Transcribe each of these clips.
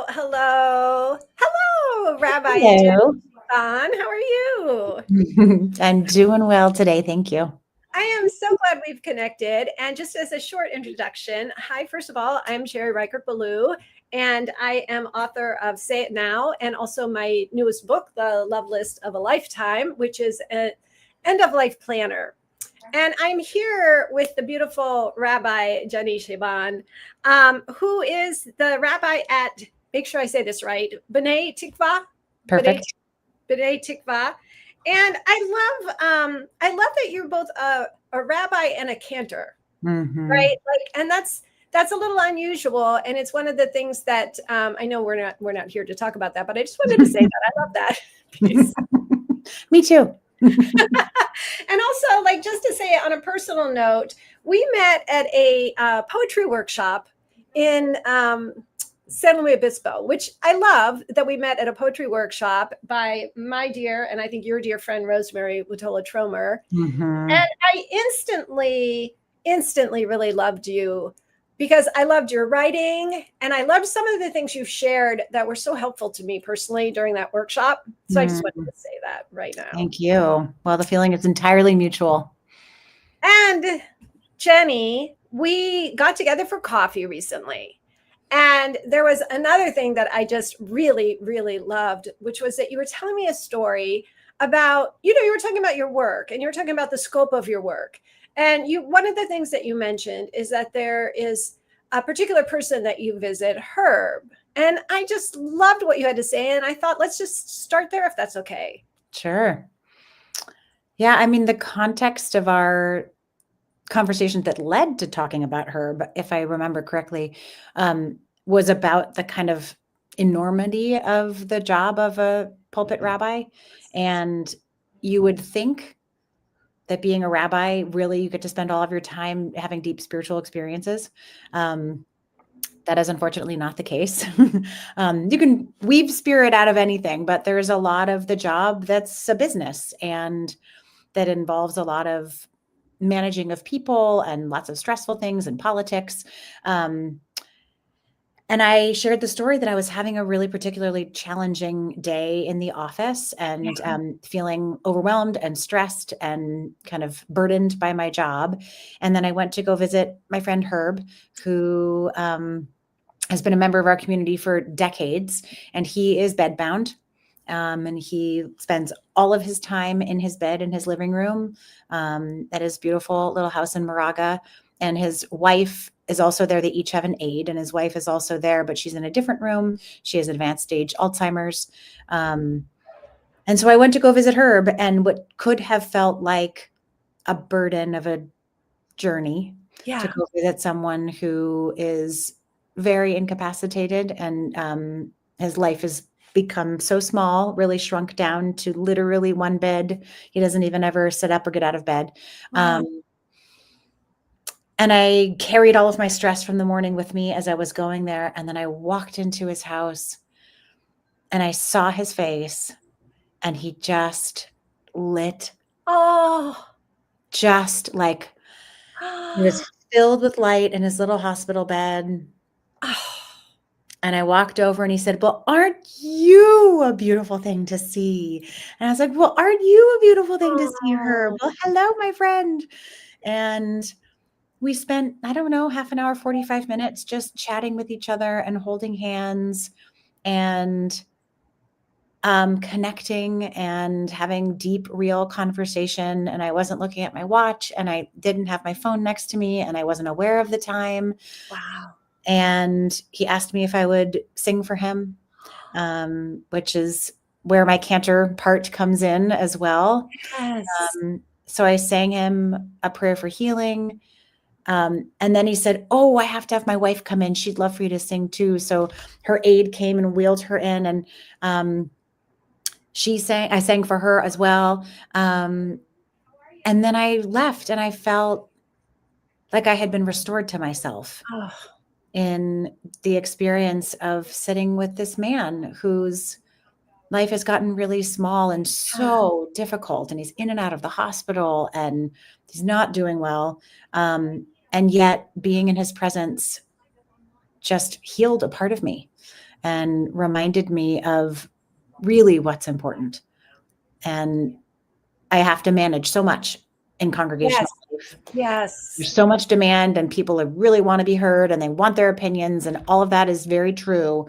Hello, Rabbi Jennie Hello. Chabon. How are you? I'm doing well today. Thank you. I am so glad we've connected. And just as a short introduction, hi, first of all, I'm Sherry Reichert-Ballou, and I am author of Say It Now and also my newest book, The Love List of a Lifetime, which is an end-of-life planner. And I'm here with the beautiful Rabbi Jennie Chabon, who is the rabbi at, make sure I say this right, B'nai Tikvah, B'nai, Perfect. B'nai Tikvah. And I love that you're both a rabbi and a cantor, Hmm. right? Like, and that's a little unusual, and it's one of the things that I know we're not here to talk about that, but I just wanted to say that I love that piece. Me too. And also, like, just to say on a personal note, we met at a poetry workshop in San Luis Obispo, which I love that we met at a poetry workshop by my dear, and I think your dear friend, Rosemary Watola Tromer. Hmm. And I instantly really loved you because I loved your writing and I loved some of the things you've shared that were so helpful to me personally during that workshop. So I just wanted to say that right now. Thank you. Well, the feeling is entirely mutual. And Jennie, we got together for coffee recently. And there was another thing that I just really, really loved, which was that you were telling me a story about, you were talking about your work and you were talking about the scope of your work. And one of the things that you mentioned is that there is a particular person that you visit, Herb. And I just loved what you had to say. And I thought, let's just start there if that's okay. Sure. Yeah. I mean, the context of our conversation that led to talking about her, but if I remember correctly, was about the kind of enormity of the job of a pulpit rabbi. And you would think that being a rabbi, really, you get to spend all of your time having deep spiritual experiences. That is unfortunately not the case. You can weave spirit out of anything, but there's a lot of the job that's a business and that involves a lot of managing of people and lots of stressful things and politics. Um, and I shared the story that I was having a really particularly challenging day in the office and feeling overwhelmed and stressed and kind of burdened by my job. And then I went to go visit my friend Herb, who has been a member of our community for decades, and he is bedbound. And he spends all of his time in his bed in his living room at his beautiful little house in Moraga. And his wife is also there. They each have an aide, and his wife is also there, but she's in a different room. She has advanced stage Alzheimer's. And so I went to go visit Herb, and what could have felt like a burden of a journey to Yeah. go visit someone who is very incapacitated and his life has become so small, really shrunk down to literally one bed. He doesn't even ever sit up or get out of bed. Wow. And I carried all of my stress from the morning with me as I was going there. And then I walked into his house and I saw his face and he just lit, Oh. just like he was filled with light in his little hospital bed. And I walked over and he said, "Well, aren't you a beautiful thing to see?" And I was like, "Well, aren't you a beautiful thing to see, Herb? Oh. Well, hello, my friend." And we spent, I don't know, half an hour, 45 minutes just chatting with each other and holding hands and connecting and having deep, real conversation. And I wasn't looking at my watch and I didn't have my phone next to me and I wasn't aware of the time. Wow. And he asked me if I would sing for him, which is where my cantor part comes in as well. Yes. So I sang him a prayer for healing. And then he said, "Oh, I have to have my wife come in. She'd love for you to sing too." So her aide came and wheeled her in, and I sang for her as well. And then I left and I felt like I had been restored to myself Oh, in the experience of sitting with this man whose life has gotten really small and yeah. so difficult. And he's in and out of the hospital and he's not doing well. And yet being in his presence just healed a part of me. and reminded me of really what's important. And I have to manage so much in congregational Yes. life. Yes. There's so much demand, and people really want to be heard, and they want their opinions, and all of that is very true.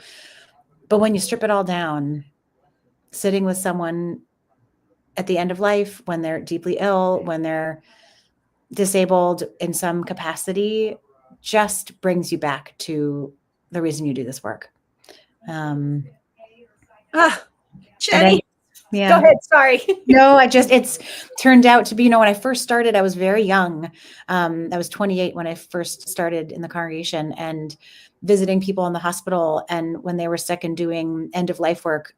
But when you strip it all down, sitting with someone at the end of life, when they're deeply ill, when they're disabled in some capacity, just brings you back to the reason you do this work. Jennie, Yeah. go ahead. Sorry. No, it's turned out to be, when I first started, I was very young. I was 28 when I first started in the congregation and visiting people in the hospital. And when they were sick and doing end of life work,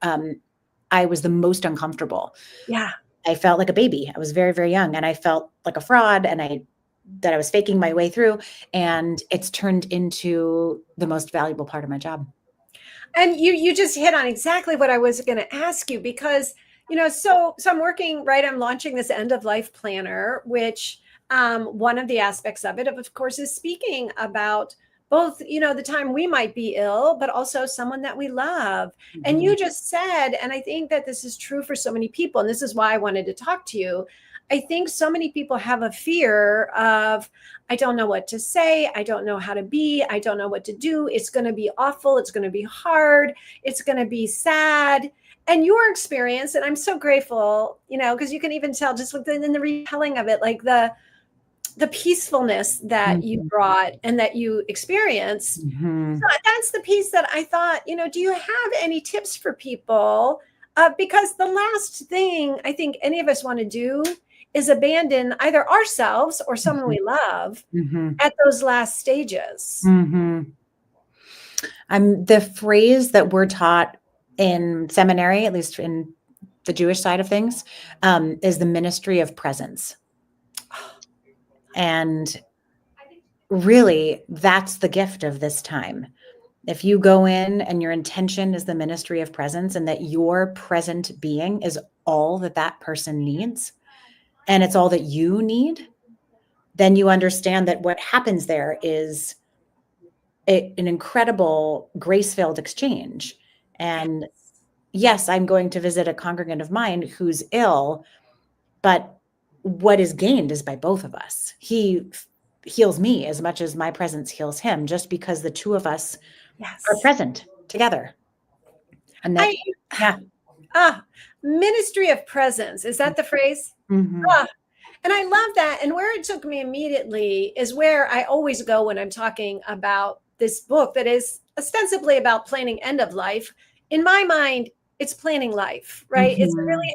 I was the most uncomfortable. Yeah. I felt like a baby. I was very, very young, and I felt like a fraud, and that I was faking my way through. And it's turned into the most valuable part of my job. And you just hit on exactly what I was going to ask you, because so I'm working, right, I'm launching this end of life planner, which one of the aspects of it, of course, is speaking about both the time we might be ill, but also someone that we love. Mm-hmm. And you just said, and I think that this is true for so many people, and this is why I wanted to talk to you. I think so many people have a fear of, I don't know what to say. I don't know how to be. I don't know what to do. It's going to be awful. It's going to be hard. It's going to be sad. And your experience, and I'm so grateful, because you can even tell just within the retelling of it, like the peacefulness that you brought and that you experienced. Mm-hmm. So that's the piece that I thought, do you have any tips for people? Because the last thing I think any of us want to do is abandon either ourselves or someone we love at those last stages. The phrase that we're taught in seminary, at least in the Jewish side of things, is the ministry of presence. And really, that's the gift of this time. If you go in and your intention is the ministry of presence, and that your present being is all that person needs, and it's all that you need, then you understand that what happens there is an incredible grace-filled exchange. And yes, I'm going to visit a congregant of mine who's ill, but what is gained is by both of us. He heals me as much as my presence heals him, just because the two of us are present together. And that, ministry of presence. Is that the phrase? Mm-hmm. And I love that. And where it took me immediately is where I always go when I'm talking about this book that is ostensibly about planning end of life. In my mind, it's planning life, right? It's really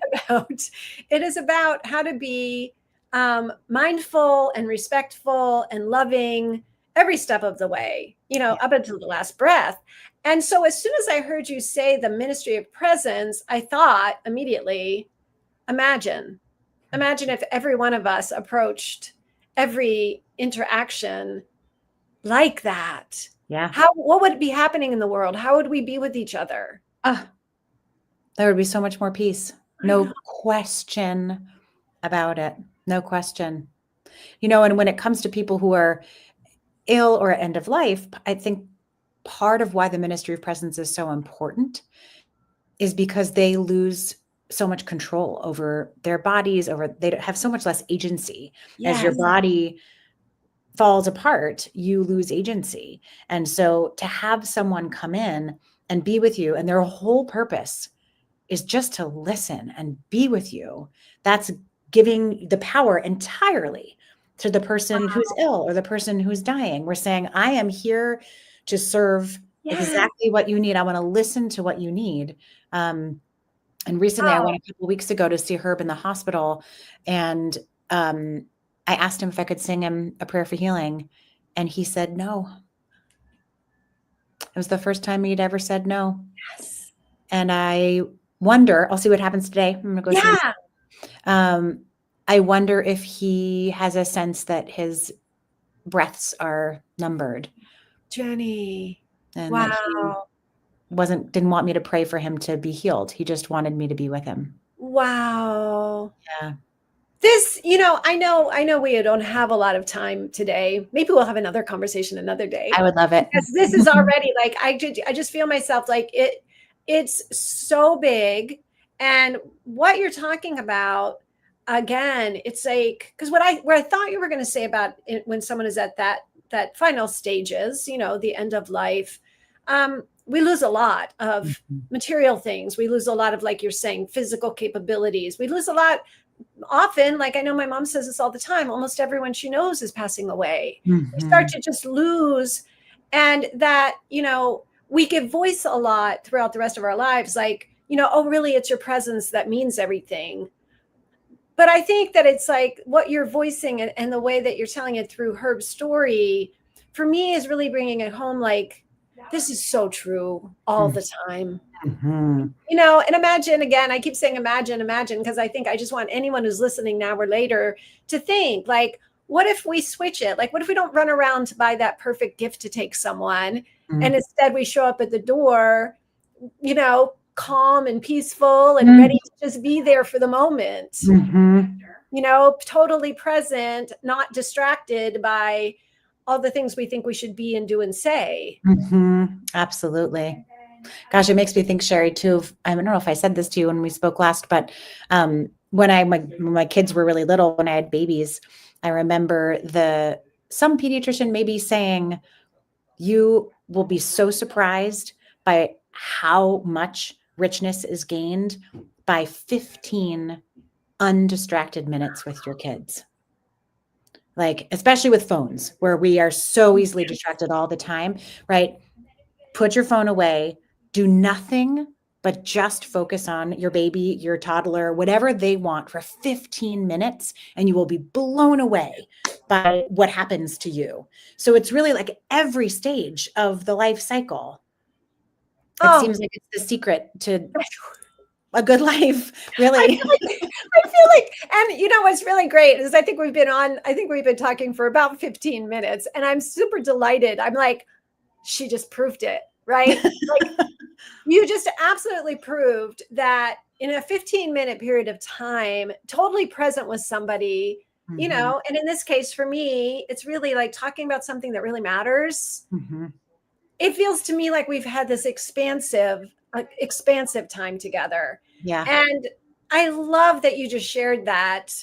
it is about how to be mindful and respectful and loving every step of the way, up until the last breath. And so as soon as I heard you say the ministry of presence, I thought immediately, imagine if every one of us approached every interaction like that. Yeah. What would be happening in the world? How would we be with each other? There would be so much more peace. No question about it. No question. And when it comes to people who are ill or at end of life, I think part of why the ministry of presence is so important is because they lose so much control over their bodies, they have so much less agency. As your body falls apart, you lose agency. And so to have someone come in and be with you, and their whole purpose is just to listen and be with you, that's giving the power entirely to the person who's ill or the person who's dying. We're saying, I am here to serve exactly what you need. I want to listen to what you need. And recently I went a couple of weeks ago to see Herb in the hospital, and I asked him if I could sing him a prayer for healing, and he said no. It was the first time he'd ever said no. Yes. And I wonder, I'll see what happens today. I'm going to go see. I wonder if he has a sense that his breaths are numbered. Jennie. And that he didn't want me to pray for him to be healed. He just wanted me to be with him. Wow. Yeah. This, I know we don't have a lot of time today. Maybe we'll have another conversation another day. I would love it. Because this is already like, I just feel myself like it's so big. And what you're talking about, again, it's like, because what I thought you were going to say about it, when someone is at that final stages, the end of life, we lose a lot of material things. We lose a lot of, like you're saying, physical capabilities. We lose a lot. Often, like I know my mom says this all the time, almost everyone she knows is passing away. We start to just lose, and that, we give voice a lot throughout the rest of our lives, like, oh, really, it's your presence that means everything. But I think that it's like what you're voicing and the way that you're telling it through Herb's story, for me, is really bringing it home. Like, this is so true all the time. And imagine, again, I keep saying imagine, because I think I just want anyone who's listening now or later to think, like, what if we switch it? Like, what if we don't run around to buy that perfect gift to take someone, and instead we show up at the door, calm and peaceful and ready to just be there for the moment, totally present, not distracted by all the things we think we should be and do and say. Absolutely. Gosh, it makes me think, Sherry, too. I don't know if I said this to you when we spoke last, but when my kids were really little, when I had babies, I remember some pediatrician maybe saying, you will be so surprised by how much richness is gained by 15 undistracted minutes with your kids. Like, especially with phones, where we are so easily distracted all the time, right? Put your phone away, do nothing but just focus on your baby, your toddler, whatever they want for 15 minutes, and you will be blown away by what happens to you. So it's really like every stage of the life cycle. It seems like it's the secret to a good life, really. I feel like, and what's really great is I think we've been talking for about 15 minutes, and I'm super delighted. I'm like, she just proved it, right? Like, you just absolutely proved that in a 15-minute period of time, totally present with somebody, and in this case, for me, it's really like talking about something that really matters. It feels to me like we've had this expansive time together. Yeah. And I love that you just shared that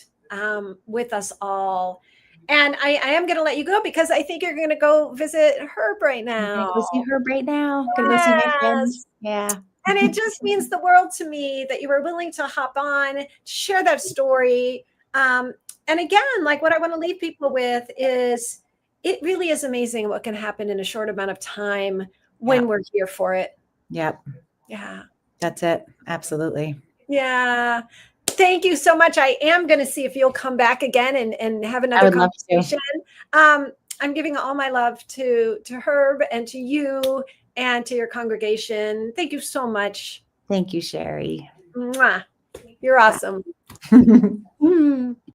with us all. And I am going to let you go because I think you're going to go visit Herb right now. Go see Herb right now. Gonna go see my friends. Yeah. And it just means the world to me that you were willing to hop on, to share that story. And again, like, what I want to leave people with is, it really is amazing what can happen in a short amount of time when we're here for it. Yep. Yeah. That's it. Absolutely. Yeah. Thank you so much. I am going to see if you'll come back again and have another conversation. I'm giving all my love to Herb and to you and to your congregation. Thank you so much. Thank you, Sherry. Mwah. You're awesome.